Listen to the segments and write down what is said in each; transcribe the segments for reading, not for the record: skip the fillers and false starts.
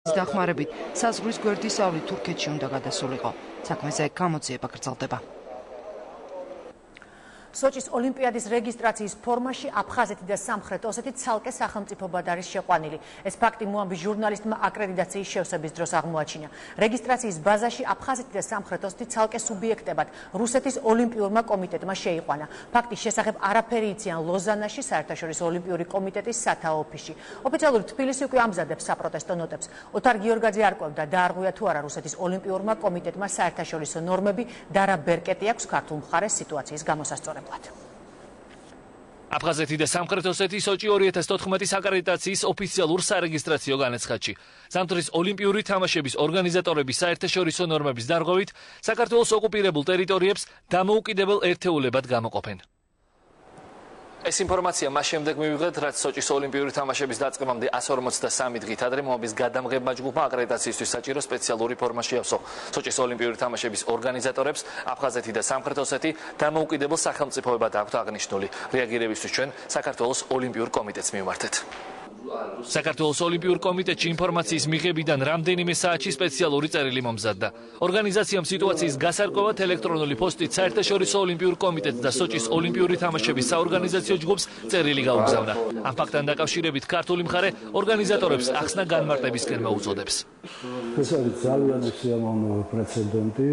დახმარებით საზღვრის გვერდის ავლი თურქეთში უნდა გადასულიყო. საქმეზე გამოძიება გრძელდება. სოჭის ოლიმპიადის რეგისტრაციის ფორმაში აფხაზეთი და სამხრეთ ოსეთი ცალკე სახელმწიფოებად არის შეყვანილი. ეს ფაქტი მოამბის ჟურნალისტმა აკრედიტაციის შევსების დროს აღმოაჩინა. რეგისტრაციის ბაზაში აფხაზეთი და სამხრეთ ოსეთი ცალკე სუბიექტებად რუსეთის ოლიმპიურმა კომიტეტმა შეიყვანა. ფაქტის შესახებ არაფერი იციან ლოზანაში საერთაშორისო ოლიმპიური კომიტეტის სათაო ოფისში. ოფიციალური თბილისი უკვე ამზადებს საპროტესტო ნოტებს. ოთარ გიორგაძე არკვევდა დაარღვია თუ არა რუსეთის ოლიმპიურმა კომიტეტმა საერთაშორისო ნორმები და რა ბერკეტი აქვს ქართულ მხარეს სიტუაციის გამოსასწორებლად. აფხაზეთი და სამხრეთ ოსეთი სოჭი 2014 აკრედიტაციის ოფიციალურ სარეგისტრაციო განაცხადში. ზამთრის ოლიმპიური თამაშების ორგანიზატორების საერთაშორისო ნორმების დარღვევით საქართველოს ოკუპირებულ ტერიტორიებს დამოუკიდებელ ერთეულებად გამოყოფენ. ეს ინფორმაცია მას შემდეგ მივიღეთ, რაც სოჭის ოლიმპიური თამაშების დაწყებამდე 153 დღით ადრე მოამბის გადამღებმა ჯგუფმა აკრედიტაციისთვის საჭირო სპეციალური ფორმა შეავსო. სოჭის ოლიმპიური თამაშების ორგანიზატორებს აფხაზეთი და სამხრეთ ოსეთი დამოუკიდებელ სახელმწიფოებად აქვთ აღნიშნული. რეაგირებისთვის ჩვენ საქართველოს ოლიმპიურ კომიტეტს მივმართეთ. საქართველოს ოლიმპიურ კომიტეტში ინფორმაციის მიღებიდან რამდენიმე საათში სპეციალური წერილი მომზადდა. ორგანიზაციამ სიტუაციის გასარკვევად ელექტრონული პოსტით საერთაშორისო ოლიმპიურ კომიტეტს და სოჭის ოლიმპიური თამაშების საორგანიზაციო ჯგუფს წერილი გაუგზავნა. ამ ფაქტთან დაკავშირებით ქართული მხარე ორგანიზატორებს ახსნა განმარტებისკენ მოუწოდებს. ეს არის ძალიან სიამოვნო პრეცედენტი.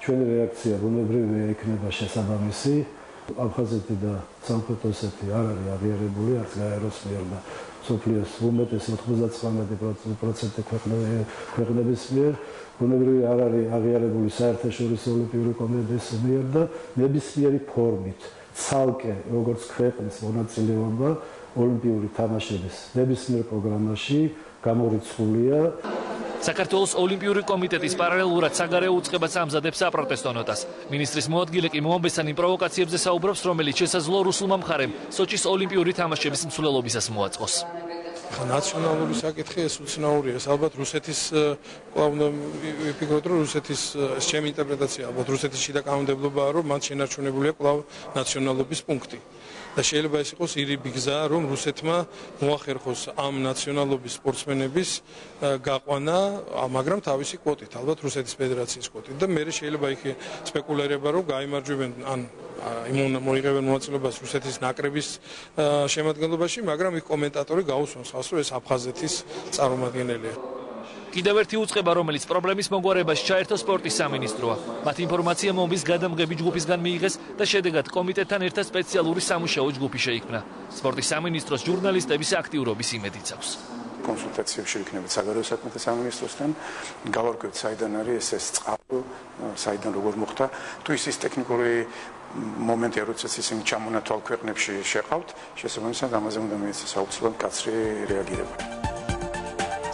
ჩვენი რეაქცია ბუნებრივია იქნება შესაბამისი. აფხაზეთი და სამხრეთ ოსეთი არ არის აღიარებული არც გაეროს მიერ და სოფლიოს უმეტეს 99% ქვეყნების მიერ ბუნებრივია არ არის აღიარებული საერთაშორისო ოლიმპიური კომიტეტის მიერ და ნებისმიერი ფორმით ცალკე როგორც ქვეყნის მონაწილეობა ოლიმპიური თამაშების ნებისმიერ პროგრამაში გამორიცხულია. საქართველოს ოლიმპიური კომიტეტის პარალელურად საგარეო უწყებაც ამზადებს საპროტესტო ნოტას. მინისტრის მოადგილე კი მოამბესთან იმ პროვოკაციებზე საუბრობს, რომელიც შესაძლოა რუსულმა მხარემ სოჭის ოლიმპიური თამაშების მსვლელობისას მოაწყოს. ნაციონალური საკითხი ეს უცნაურია. ალბათ რუსეთის კვლავ ვიფიქროთ, რომ რუსეთის ჩემი ინტერპრეტაცია ალბათ რუსეთის შიდა კანონმდებლობაა, რომ მათ შენარჩუნებულია კვლავ ნაციონალობის პუნქტი. და შეიძლება ეს იყოს ირიბი გზა, რომ რუსეთმა მოახერხოს ამ ნაციონალობის სპორტსმენების გაყვანა, მაგრამ თავისი კვოტით, ალბათ რუსეთის ფედერაციის კვოტით და მე შეიძლება იქ სპეკულირება, რომ გაიმარჯვებენ ან მოიღებენ მონაწილეობას რუსეთის ნაკრების შემადგენლობაში, მაგრამ იქ კომენტატორი გაუსვამს ხალხს, რომ ეს აფხაზეთის წარმომადგენელია. კიდევ ერთი უწყება, რომელიც პრობლემის მოგვარებაში ჩაერთო სპორტის სამინისტროა. მათ ინფორმაცია მომბის გადამღები ჯგუფისგან მიიღეს და შედეგად კომიტეტთან ერთად სპეციალური სამუშაო ჯგუფი შეიქმნა. სპორტის სამინისტროს ჟურნალისტების აქტიურობის იმედიც აქვს. კონსულტაციებში იქნებით საგარეო საქმეთა სამინისტროსთან, გავარკვევთ საიდან არის ეს წყარო, საიდან როგორ მოხდა, თუ ის ტექნიკური მომენტია, როდესაც ისინი ჩამონათვალ ქვეყნებში შეყავთ, შესაბამისად ამაზე უნდა მიეცეს აუცილებლად მკაცრი რეაგირება.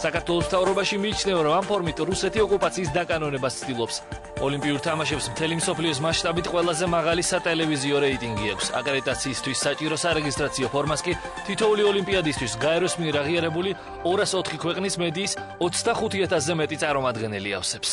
საქართველოს მთავრობაში მიიჩნევა, რომ ამ ფორმით რუსეთი ოკუპაციის დაკანონებას ცდილობს. ოლიმპიურ თამაშებს მთელი მსოფლიოს მასშტაბით ყველაზე მაღალი სატელევიზიო რეიტინგი აქვს. აკრედიტაციისთვის საჭირო სარეგისტრაციო ფორმას კი თითოეული ოლიმპიადისთვის გაეროს მიერ აღიარებული 204 ქვეყნის მედიის 25,000-ზე მეტი წარმომადგენელი ავსებს.